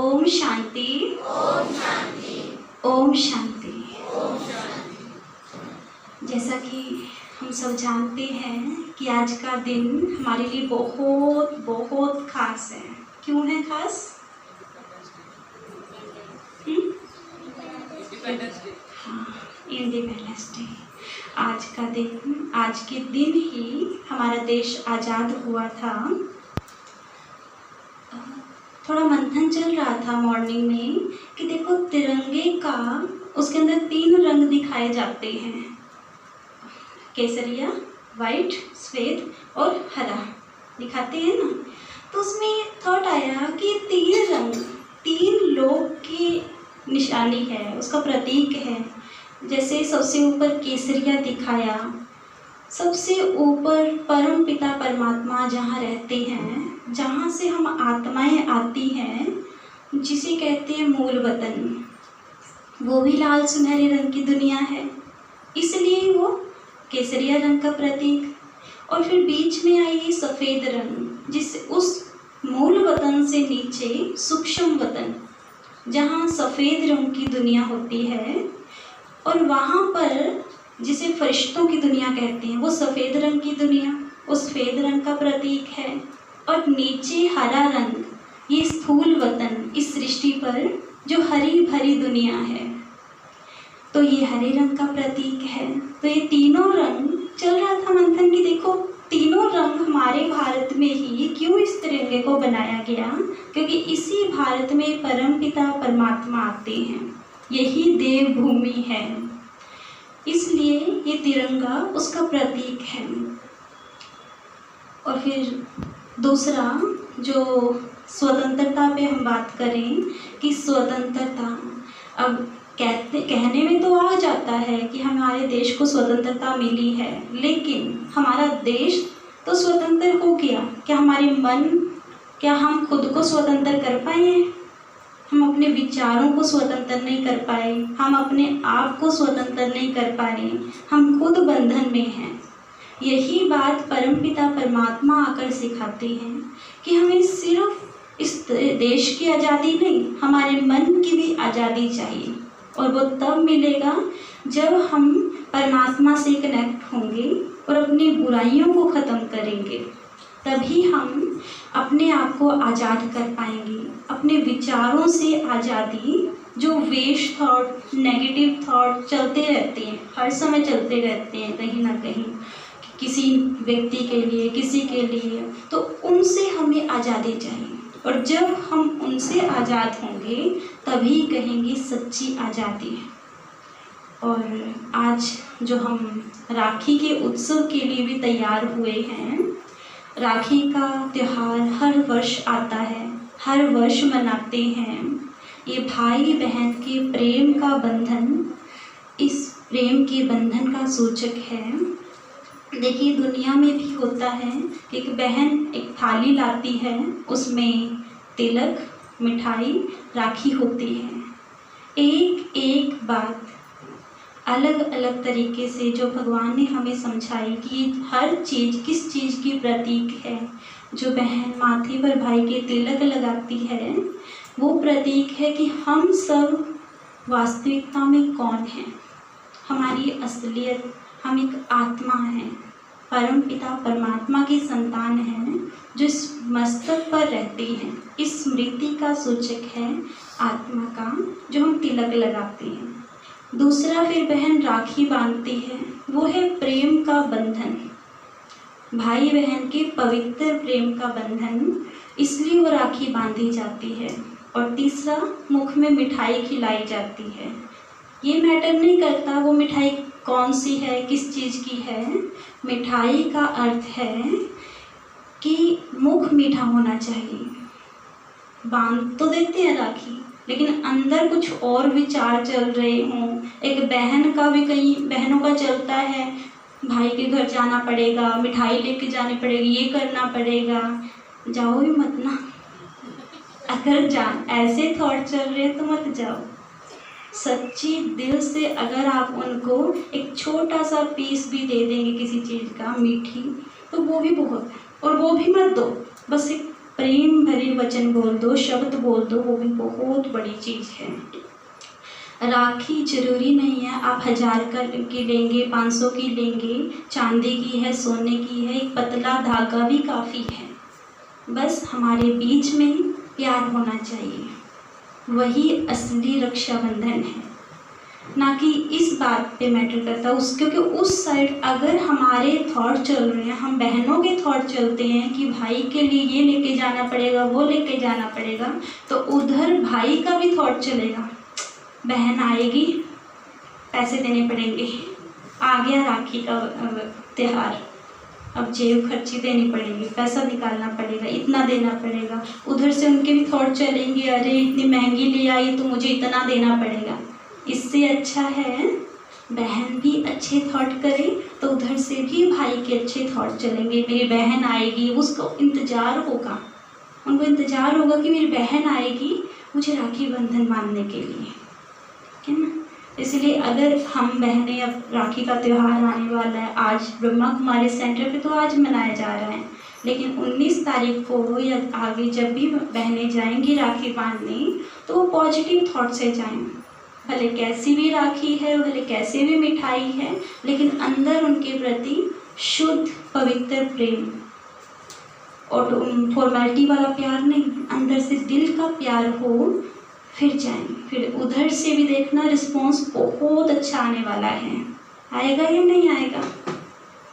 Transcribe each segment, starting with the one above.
ओम शांति। ओम शांति। ओम शांति। ओम शांति। जैसा कि हम सब जानते हैं कि आज का दिन हमारे लिए बहुत बहुत खास है। क्यों है खास? हाँ, इंडिपेंडेंस डे। आज का दिन, आज के दिन ही हमारा देश आज़ाद हुआ था। थोड़ा मंथन चल रहा था मॉर्निंग में कि देखो तिरंगे का, उसके अंदर 3 रंग दिखाए जाते हैं, केसरिया, वाइट, श्वेत और हरा दिखाते हैं ना। तो उसमें थॉट आया कि 3 रंग 3 लोग की निशानी है, उसका प्रतीक है। जैसे सबसे ऊपर केसरिया दिखाया, सबसे ऊपर परम पिता परमात्मा जहाँ रहते हैं, जहाँ से हम आत्माएं आती हैं, जिसे कहते हैं मूल वतन, वो भी लाल सुनहरे रंग की दुनिया है, इसलिए वो केसरिया रंग का प्रतीक। और फिर बीच में आई सफ़ेद रंग, जिस उस मूल वतन से नीचे सूक्ष्म वतन, जहाँ सफ़ेद रंग की दुनिया होती है, और वहाँ पर जिसे फरिश्तों की दुनिया कहते हैं, वो सफ़ेद रंग की दुनिया उस सफ़ेद रंग का प्रतीक है। और नीचे हरा रंग, ये स्थूल वतन, इस सृष्टि पर जो हरी भरी दुनिया है, तो ये हरे रंग का प्रतीक है। तो ये तीनों रंग चल रहा था मंथन की, देखो तीनों रंग हमारे भारत में ही क्यों इस तिरंगे को बनाया गया, क्योंकि इसी भारत में परम पिता परमात्मा आते हैं, यही देवभूमि है, इसलिए ये तिरंगा उसका प्रतीक है। और फिर दूसरा, जो स्वतंत्रता पे हम बात करें कि स्वतंत्रता, अब कहने में तो आ जाता है कि हमारे देश को स्वतंत्रता मिली है, लेकिन हमारा देश तो स्वतंत्र हो गया, क्या हमारे मन, क्या हम खुद को स्वतंत्र कर पाए हैं? हम अपने विचारों को स्वतंत्र नहीं कर पाए, हम अपने आप को स्वतंत्र नहीं कर पाए, हम खुद बंधन में हैं। यही बात परमपिता परमात्मा आकर सिखाते हैं कि हमें सिर्फ इस देश की आज़ादी नहीं, हमारे मन की भी आज़ादी चाहिए। और वो तब मिलेगा जब हम परमात्मा से कनेक्ट होंगे और अपनी बुराइयों को ख़त्म करेंगे, तभी हम अपने आप को आज़ाद कर पाएंगे। अपने विचारों से आज़ादी, जो वेस्ट थॉट, नेगेटिव थॉट चलते रहते हैं, हर समय चलते रहते हैं कहीं ना कहीं, किसी व्यक्ति के लिए, किसी के लिए, तो उनसे हमें आज़ादी चाहिए। और जब हम उनसे आज़ाद होंगे तभी कहेंगे सच्ची आज़ादी है। और आज जो हम राखी के उत्सव के लिए भी तैयार हुए हैं, राखी का त्यौहार हर वर्ष आता है, हर वर्ष मनाते हैं। ये भाई बहन के प्रेम का बंधन, इस प्रेम के बंधन का सूचक है। देखिए दुनिया में भी होता है कि एक बहन एक थाली लाती है, उसमें तिलक, मिठाई, राखी होती है। एक एक बात अलग अलग तरीके से जो भगवान ने हमें समझाई कि हर चीज़ किस चीज़ की प्रतीक है। जो बहन माथे पर भाई के तिलक लगाती है, वो प्रतीक है कि हम सब वास्तविकता में कौन हैं, हमारी असलियत, हम एक आत्मा हैं, परम पिता परमात्मा की संतान हैं, जो इस मस्तक पर रहती हैं। इस स्मृति का सूचक है आत्मा का, जो हम तिलक लगाते हैं। दूसरा, फिर बहन राखी बांधती है, वो है प्रेम का बंधन, भाई बहन के पवित्र प्रेम का बंधन, इसलिए वो राखी बांधी जाती है। और तीसरा, मुख में मिठाई खिलाई जाती है। ये मैटर नहीं करता वो मिठाई कौन सी है, किस चीज़ की है, मिठाई का अर्थ है कि मुख मीठा होना चाहिए। बांध तो देते हैं राखी, लेकिन अंदर कुछ और विचार चल रहे हों। एक बहन का भी, कई बहनों का चलता है, भाई के घर जाना पड़ेगा, मिठाई लेके जानी पड़ेगी, ये करना पड़ेगा। जाओ ही मत ना, अगर ऐसे थॉट चल रहे हैं तो मत जाओ। सच्ची दिल से अगर आप उनको एक छोटा सा पीस भी दे देंगे किसी चीज़ का, मीठी, तो वो भी बहुत है। और वो भी मत दो, बस एक प्रेम भरे वचन बोल दो, शब्द बोल दो, वो भी बहुत बड़ी चीज़ है। राखी जरूरी नहीं है आप 1000 की लेंगे, 500 की लेंगे, चांदी की है, सोने की है, एक पतला धागा भी काफ़ी है। बस हमारे बीच में प्यार होना चाहिए, वही असली रक्षाबंधन है, ना कि इस बात पे मैटर करता उस, क्योंकि उस साइड अगर हमारे थॉट चल रहे हैं, हम बहनों के थॉट चलते हैं कि भाई के लिए ये लेके जाना पड़ेगा, वो लेके जाना पड़ेगा, तो उधर भाई का भी थॉट चलेगा, बहन आएगी पैसे देने पड़ेंगे, आ गया राखी का त्यौहार, अब जेब खर्ची देनी पड़ेगी, पैसा निकालना पड़ेगा, इतना देना पड़ेगा। उधर से उनके भी थॉट चलेंगे, अरे इतनी महंगी ले आई तो मुझे इतना देना पड़ेगा। इससे अच्छा है बहन भी अच्छे थॉट करे तो उधर से भी भाई के अच्छे थॉट चलेंगे। मेरी बहन आएगी, उसको इंतज़ार होगा, उनको इंतज़ार होगा कि मेरी बहन आएगी मुझे राखी बंधन बांधने के लिए, ठीक है ना। इसलिए अगर हम बहनें, अब राखी का त्यौहार आने वाला है, आज ब्रह्मा कुमारी सेंटर पे तो आज मनाया जा रहा है, लेकिन 19 तारीख को या आगे जब भी बहनें जाएंगी राखी बांधने तो वो पॉजिटिव थॉट से जाएं। भले कैसी भी राखी है, भले कैसे भी मिठाई है, लेकिन अंदर उनके प्रति शुद्ध पवित्र प्रेम और फॉर्मेलिटी वाला प्यार नहीं, अंदर से दिल का प्यार हो, फिर जाएं। फिर उधर से भी देखना रिस्पॉन्स बहुत अच्छा आने वाला है। आएगा या नहीं आएगा,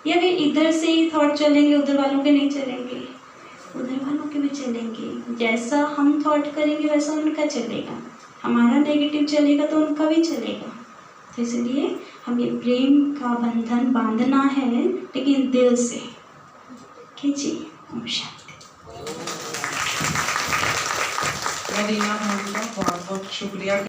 या फिर इधर से ही थॉट चलेंगे, उधर वालों के नहीं चलेंगे, उधर वालों के भी चलेंगे। जैसा हम थॉट करेंगे वैसा उनका चलेगा, हमारा नेगेटिव चलेगा तो उनका भी चलेगा। तो इसलिए हमें प्रेम का बंधन बांधना है, लेकिन दिल से। ठीक जी, ओम शांति। मदीना मैम का बहुत बहुत शुक्रिया।